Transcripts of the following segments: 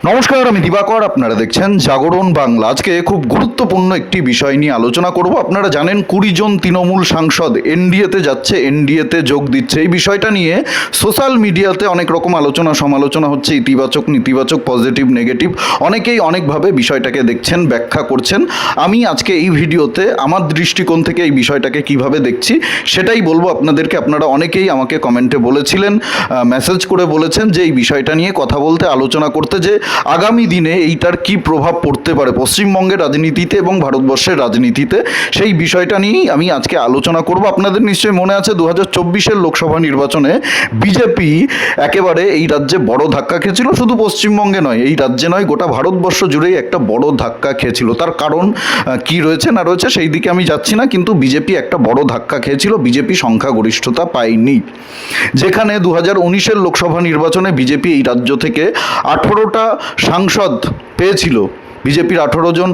নমস্কার, আমি দিবাকর। আপনারা দেখছেন জাগরণ বাংলা। আজকে খুব গুরুত্বপূর্ণ একটি বিষয় নিয়ে আলোচনা করব। আপনারা জানেন 20 জন তৃণমূল সাংসদ এনডিএতে যাচ্ছে, এনডিএতে যোগ দিচ্ছে। এই বিষয়টা নিয়ে সোশ্যাল মিডিয়াতে অনেক রকম আলোচনা সমালোচনা হচ্ছে, ইতিবাচক নেতিবাচক, পজিটিভ নেগেটিভ, অনেকেই অনেকভাবে বিষয়টাকে দেখছেন, ব্যাখ্যা করছেন। আমি আজকে এই ভিডিওতে আমার দৃষ্টিকোণ থেকে এই বিষয়টাকে কিভাবে দেখছি সেটাই বলবো আপনাদেরকে। আপনারা অনেকেই আমাকে কমেন্টে বলেছিলেন, মেসেজ করে বলেছেন যে এই বিষয়টা নিয়ে কথা বলতে, আলোচনা করতে, যে আগামী দিনে এইটার কি প্রভাব পড়তে পারে পশ্চিমবঙ্গের রাজনীতিতে এবং ভারতবর্ষের রাজনীতিতে, সেই বিষয়টা নিয়েই আমি আজকে আলোচনা করব। আপনাদের নিশ্চয়ই মনে আছে 2024-এর লোকসভা নির্বাচনে বিজেপি একেবারে এই রাজ্যে বড় ধাক্কা খেয়েছিল। শুধু পশ্চিমবঙ্গে নয়, এই রাজ্যে নয়, গোটা ভারতবর্ষ জুড়েই একটা বড় ধাক্কা খেয়েছিল। তার কারণ কি রয়েছে না রয়েছে সেই দিকে আমি যাচ্ছি না, কিন্তু বিজেপি একটা বড় ধাক্কা খেয়েছিল। বিজেপি সংখ্যাগরিষ্ঠতা পায়নি। যেখানে 2019-এর লোকসভা নির্বাচনে বিজেপি এই রাজ্য থেকে 18টা সাংসদ পেয়েছিল। বিজেপির 18 জন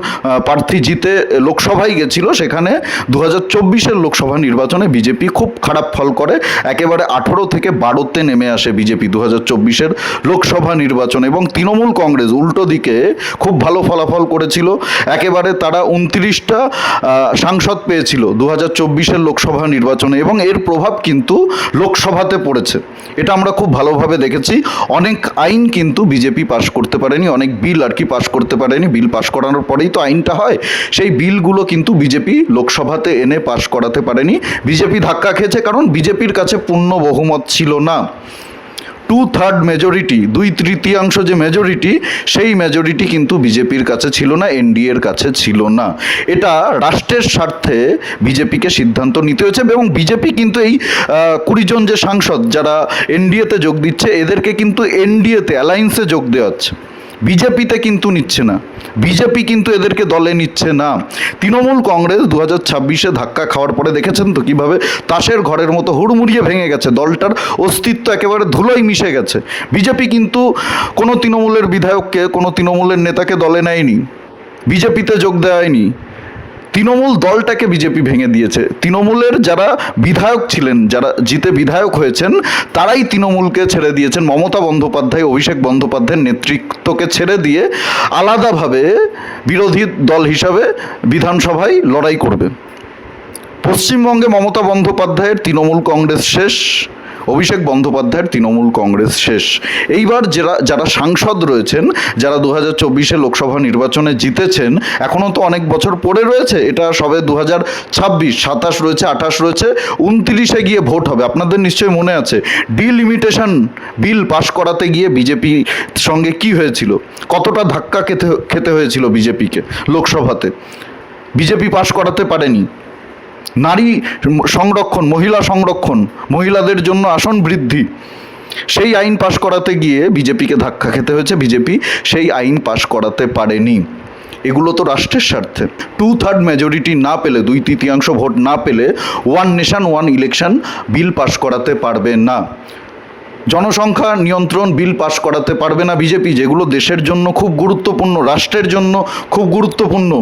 প্রার্থী জিতে লোকসভায় গেছিল। সেখানে 2024-এর লোকসভা নির্বাচনে বিজেপি খুব খারাপ ফল করে, একেবারে 18 থেকে 12তে নেমে আসে বিজেপি 2024-এর লোকসভা নির্বাচনে। এবং তৃণমূল কংগ্রেস উল্টো দিকে খুব ভালো ফলাফল করেছিল, একেবারে তারা 29টা সাংসদ পেয়েছিল 2024-এর লোকসভা নির্বাচনে। এবং এর প্রভাব কিন্তু লোকসভাতে পড়েছে, এটা আমরা খুব ভালোভাবে দেখেছি। অনেক আইন কিন্তু বিজেপি পাশ করতে পারেনি, অনেক বিল আর কি পাশ করতে পারেনি। বিল পাশ করানোর পরেই তো আইনটা হয়, সেই বিলগুলো কিন্তু বিজেপি লোকসভাতে এনে পাশ করাতে পারেনি। বিজেপি ধাক্কা খেয়েছে, কারণ বিজেপির কাছে পূর্ণ বহুমত ছিল না। 2/3 মেজরিটি, 2/3 যে মেজরিটি, সেই মেজরিটি কিন্তু বিজেপির কাছে ছিল না, এনডিএর কাছে ছিল না। এটা রাষ্ট্রের স্বার্থে বিজেপিকে সিদ্ধান্ত নিতে হয়েছে। এবং বিজেপি কিন্তু এই 20 জন যে সাংসদ যারা এনডিএতে যোগ দিচ্ছে, এদেরকে কিন্তু এনডিএতে অ্যালায়েন্সে যোগ দেওয়া হচ্ছে, বিজেপিতে কিন্তু নিচ্ছে না। বিজেপি কিন্তু এদেরকে দলে নিচ্ছে না। তৃণমূল কংগ্রেস 2026-এ ধাক্কা খাওয়ার পরে দেখেছেন তো কীভাবে তাসের ঘরের মতো হুড়মুড়িয়ে ভেঙে গেছে, দলটার অস্তিত্ব একেবারে ধুলোয় মিশে গেছে। বিজেপি কিন্তু কোনো তৃণমূলের বিধায়ককে, কোনো তৃণমূলের নেতাকে দলে নেয়নি, বিজেপিতে যোগ দেয়নি। তৃণমূল দলটাকে বিজেপি ভেঙে দিয়েছে। তৃণমূলের যারা বিধায়ক ছিলেন, যারা জিতে বিধায়ক হয়েছেন, তারাই তৃণমূলকে ছেড়ে দিয়েছেন। মমতা বন্দ্যোপাধ্যায়, অভিষেক বন্দ্যোপাধ্যায়ের নেতৃত্বকে ছেড়ে দিয়ে আলাদাভাবে বিরোধী দল হিসাবে বিধানসভায় লড়াই করবে। পশ্চিমবঙ্গে মমতা বন্দ্যোপাধ্যায়ের তৃণমূল কংগ্রেস শেষ, অভিষেক বন্দ্যোপাধ্যায়ের তৃণমূল কংগ্রেস শেষ। এইবার যারা সাংসদ রয়েছেন, যারা 2024-এ লোকসভা নির্বাচনে জিতেছেন, এখনও তো অনেক বছর পড়ে রয়েছে। এটা সবে 2026, 27 রয়েছে, 28 রয়েছে, 29-এ গিয়ে ভোট হবে। আপনাদের নিশ্চয়ই মনে আছে ডিলিমিটেশন বিল পাশ করাতে গিয়ে বিজেপির সঙ্গে কি হয়েছিল, কতটা ধাক্কা খেতে হয়েছিল বিজেপিকে লোকসভাতে। বিজেপি পাশ করাতে পারেনি। নারী সংরক্ষণ, মহিলা সংরক্ষণ, মহিলাদের জন্য আসন বৃদ্ধি, সেই আইন পাশ করাতে গিয়ে বিজেপিকে ধাক্কা খেতে হয়েছে। বিজেপি সেই আইন পাশ করাতে পারেনি। এগুলো তো রাষ্ট্রের স্বার্থে। 2/3 মেজরিটি না পেলে, 2/3 ভোট না পেলে one nation one election bill pass করাতে পারবে না। জনসংখ্যা নিয়ন্ত্রণ বিল পাশ করাতে পারবে না বিজেপি, যেগুলো দেশের জন্য খুব গুরুত্বপূর্ণ, রাষ্ট্রের জন্য খুব গুরুত্বপূর্ণ।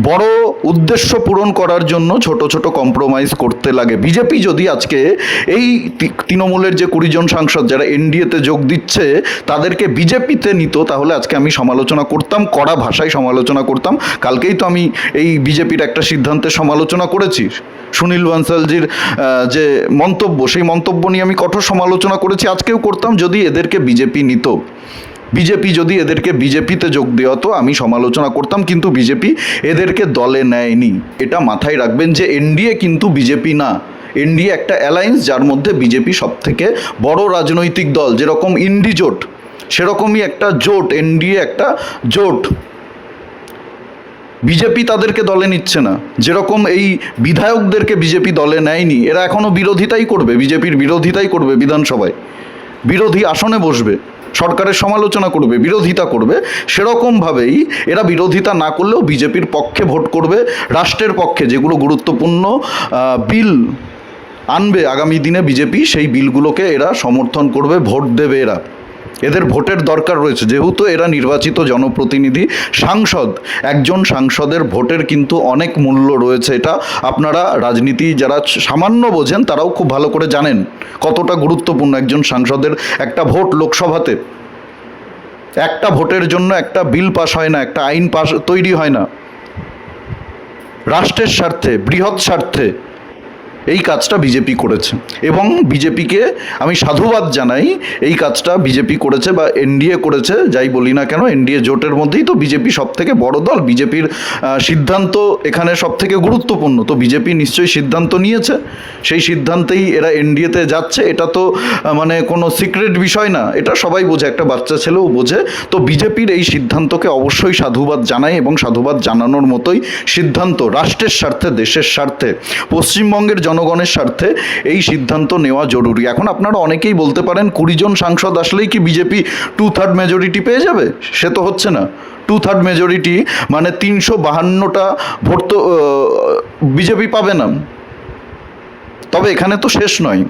বড় উদ্দেশ্য পূরণ করার জন্য ছোট ছোট কম্প্রোমাইজ করতে লাগে। বিজেপি যদি আজকে এই তৃণমূলের যে 20 জন সাংসদ যারা এনডিএতে যোগ দিচ্ছে, তাদেরকে বিজেপিতে নিত, তাহলে আজকে আমি সমালোচনা করতাম, কড়া ভাষায় সমালোচনা করতাম। কালকেই তো আমি এই বিজেপির একটা সিদ্ধান্তের সমালোচনা করেছি, সুনীল বানসালজির যে মন্তব্য, সেই মন্তব্য নিয়ে আমি কঠোর সমালোচনা করেছি, আজকেও করতাম। যদি এদেরকে বিজেপি নিত, বিজেপি যদি এদেরকে বিজেপিতে যোগ দেওয়া হতো, আমি সমালোচনা করতাম। কিন্তু বিজেপি এদেরকে দলে নেয়নি। এটা মাথায় রাখবেন যে এনডিএ কিন্তু বিজেপি না। এনডিএ একটা অ্যালায়েন্স, যার মধ্যে বিজেপি সবথেকে বড় রাজনৈতিক দল। যেরকম ইন্ডি জোট, সেরকমই একটা জোট, এনডিএ একটা জোট। বিজেপি তাদেরকে দলে নিচ্ছে না। যেরকম এই বিধায়কদেরকে বিজেপি দলে নেয়নি, এরা এখনও বিরোধিতাই করবে, বিজেপির বিরোধিতাই করবে, বিধানসভায় বিরোধী আসনে বসবে, সরকারের সমালোচনা করবে, বিরোধিতা করবে। সেরকমভাবেই এরা বিরোধিতা না করলেও বিজেপির পক্ষে ভোট করবে, রাষ্ট্রের পক্ষে যেগুলো গুরুত্বপূর্ণ বিল আনবে আগামী দিনে বিজেপি, সেই বিলগুলোকে এরা সমর্থন করবে, ভোট দেবে। এদের ভোটের দরকার রয়েছে, যেহেতু এরা নির্বাচিত জনপ্রতিনিধি, সাংসদ। একজন সাংসদের ভোটের কিন্তু অনেক মূল্য রয়েছে। এটা আপনারা রাজনীতি যারা সামান্য বোঝেন তারাও খুব ভালো করে জানেন কতটা গুরুত্বপূর্ণ একজন সাংসদের একটা ভোট লোকসভাতে। একটা ভোটের জন্য একটা বিল পাস হয় না, একটা আইন পাস তৈরি হয় না। রাষ্ট্রের স্বার্থে, বৃহৎ স্বার্থে এই কাজটা বিজেপি করেছে এবং বিজেপিকে আমি সাধুবাদ জানাই। এই কাজটা বিজেপি করেছে বা এনডিএ করেছে, যাই বলি না কেন, এনডিএ জোটের মধ্যেই তো বিজেপি সব থেকে বড় দল। বিজেপির সিদ্ধান্ত এখানে সব থেকে গুরুত্বপূর্ণ। তো বিজেপি নিশ্চয়ই সিদ্ধান্ত নিয়েছে, সেই সিদ্ধান্তেই এরা এনডিএতে যাচ্ছে। এটা তো মানে কোনো সিক্রেট বিষয় না, এটা সবাই বোঝে, একটা বাচ্চা ছেলেও বোঝে। তো বিজেপির এই সিদ্ধান্তকে অবশ্যই সাধুবাদ জানাই এবং সাধুবাদ জানানোর মতোই সিদ্ধান্ত। রাষ্ট্রের স্বার্থে, দেশের স্বার্থে, পশ্চিমবঙ্গের জনগণের স্বার্থে এই সিদ্ধান্ত নেওয়া জরুরি। এখন আপনারা অনেকেই বলতে পারেন 20 জন সাংসদ আসলেই কি বিজেপি 2/3 মেজরিটি পেয়ে যাবে? সে তো হচ্ছে না। 2/3 মেজরিটি মানে 352টা ভোট তো বিজেপি পাবে না। তবে এখানে তো শেষ নয়।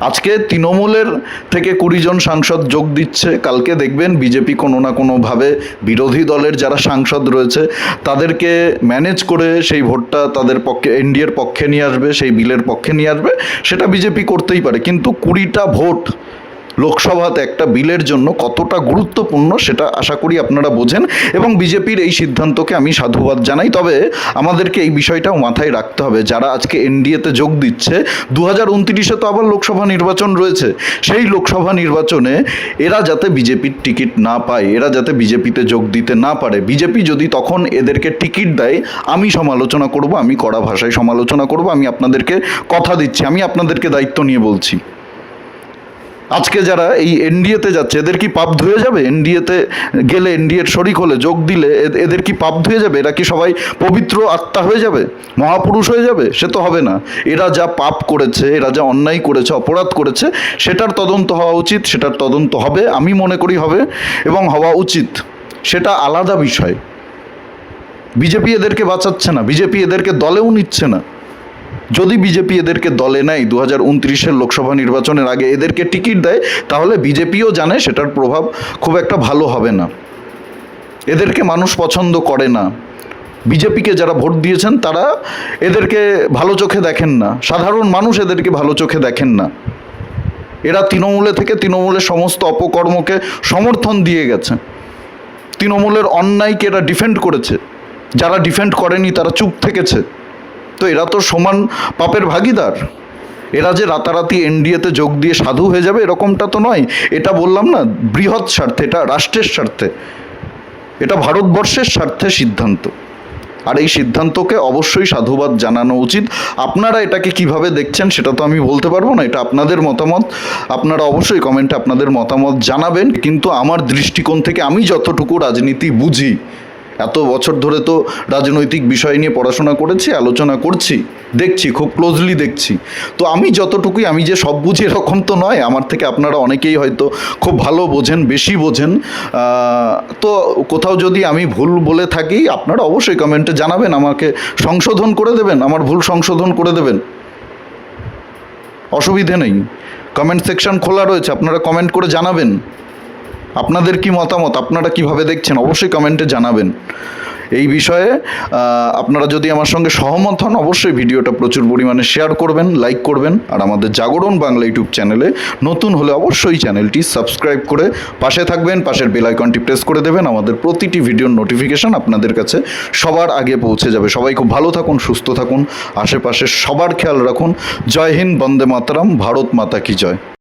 আজকে তৃণমূলের থেকে 20 জন সাংসদ যোগ দিচ্ছে, কালকে দেখবেন বিজেপি কোনো না কোনোভাবে বিরোধী দলের যারা সাংসদ রয়েছে তাদেরকে ম্যানেজ করে সেই ভোটটা তাদের পক্ষে, এনডিএর পক্ষে নিয়ে আসবে, সেই বিলের পক্ষে নিয়ে আসবে। সেটা বিজেপি করতেই পারে, কিন্তু 20টা ভোট লোকসভাতে একটা বিলের জন্য কতটা গুরুত্বপূর্ণ সেটা আশা করি আপনারা বোঝেন এবং বিজেপির এই সিদ্ধান্তকে আমি সাধুবাদ জানাই। তবে আমাদেরকে এই বিষয়টাও মাথায় রাখতে হবে, যারা আজকে এনডিএতে যোগ দিচ্ছে, 2029-এ তো আবার লোকসভা নির্বাচন রয়েছে। সেই লোকসভা নির্বাচনে এরা যাতে বিজেপির টিকিট না পায়, এরা যাতে বিজেপিতে যোগ দিতে না পারে, বিজেপি যদি তখন এদেরকে টিকিট দেয়, আমি সমালোচনা করব, আমি কড়া ভাষায় সমালোচনা করব। আমি আপনাদেরকে কথা দিচ্ছি, আমি আপনাদেরকে দায়িত্ব নিয়ে বলছি। আজকে যারা এই এনডিএতে যাচ্ছে, এদের কি পাপ ধুয়ে যাবে? এনডিএতে গেলে, এনডিএর শরিক হলে, যোগ দিলে এদের কি পাপ ধুয়ে যাবে? এরা কি সবাই পবিত্র আত্মা হয়ে যাবে, মহাপুরুষ হয়ে যাবে? সে তো হবে না। এরা যা পাপ করেছে, এরা যা অন্যায় করেছে, অপরাধ করেছে, সেটার তদন্ত হওয়া উচিত, সেটার তদন্ত হবে, আমি মনে করি হবে এবং হওয়া উচিত। সেটা আলাদা বিষয়। বিজেপি এদেরকে বাঁচাচ্ছে না, বিজেপি এদেরকে দলেও নিচ্ছে না। যদি বিজেপি এদেরকে দলে নেয় 2029-এর লোকসভা নির্বাচনের আগে এদেরকে টিকিট দেয়, তাহলে বিজেপিও জানে সেটার প্রভাব খুব একটা ভালো হবে না। এদেরকে মানুষ পছন্দ করে না। বিজেপিকে যারা ভোট দিয়েছেন তারা এদেরকে ভালো চোখে দেখেন না, সাধারণ মানুষ এদেরকে ভালো চোখে দেখেন না। এরা তৃণমূলে থেকে তৃণমূলের সমস্ত অপকর্মকে সমর্থন দিয়ে গেছে, তৃণমূলের অন্যায়কে এরা ডিফেন্ড করেছে, যারা ডিফেন্ড করেনি তারা চুপ থেকেছে। তো এরা তো সমান পাপের ভাগিদার। এরা যে রাতারাতি এনডিএতে যোগ দিয়ে সাধু হয়ে যাবে এরকমটা তো নয়। এটা বললাম না, বৃহৎ স্বার্থে, এটা রাষ্ট্রের স্বার্থে, এটা ভারতবর্ষের স্বার্থে সিদ্ধান্ত। আর এই সিদ্ধান্তকে অবশ্যই সাধুবাদ জানানো উচিত। আপনারা এটাকে কিভাবে দেখছেন সেটা তো আমি বলতে পারবো না, এটা আপনাদের মতামত। আপনারা অবশ্যই কমেন্টে আপনাদের মতামত জানাবেন। কিন্তু আমার দৃষ্টিকোণ থেকে আমি যতটুকু রাজনীতি বুঝি, এত বছর ধরে তো রাজনৈতিক বিষয় নিয়ে পড়াশোনা করেছি, আলোচনা করছি, দেখছি, খুব ক্লোজলি দেখছি। তো আমি যতটুকুই, আমি যে সব বুঝি এরকম তো নয়। আমার থেকে আপনারা অনেকেই হয়তো খুব ভালো বোঝেন, বেশি বোঝেন। তো কোথাও যদি আমি ভুল বলে থাকি আপনারা অবশ্যই কমেন্টে জানাবেন, আমাকে সংশোধন করে দেবেন, আমার ভুল সংশোধন করে দেবেন, অসুবিধে নেই। কমেন্ট সেকশন খোলা রয়েছে, আপনারা কমেন্ট করে জানাবেন আপনাদের কি মতামত, আপনারা কিভাবে দেখছেন, অবশ্যই কমেন্টে জানাবেন। এই বিষয়ে আপনারা যদি আমার সঙ্গে সহমত হন অবশ্যই ভিডিওটা প্রচুর পরিমাণে শেয়ার করবেন, লাইক করবেন। আর আমাদের জাগরণ বাংলা ইউটিউব চ্যানেলে নতুন হলে অবশ্যই চ্যানেলটি সাবস্ক্রাইব করে পাশে থাকবেন, পাশের বেল আইকনটি প্রেস করে দেবেন। আমাদের প্রতিটি ভিডিওর নোটিফিকেশন আপনাদের কাছে সবার আগে পৌঁছে যাবে। সবাই খুব ভালো থাকুন, সুস্থ থাকুন, আশেপাশে সবার খেয়াল রাখুন। জয় হিন্দ, বন্দে মাতরম, ভারত মাতা কি জয়।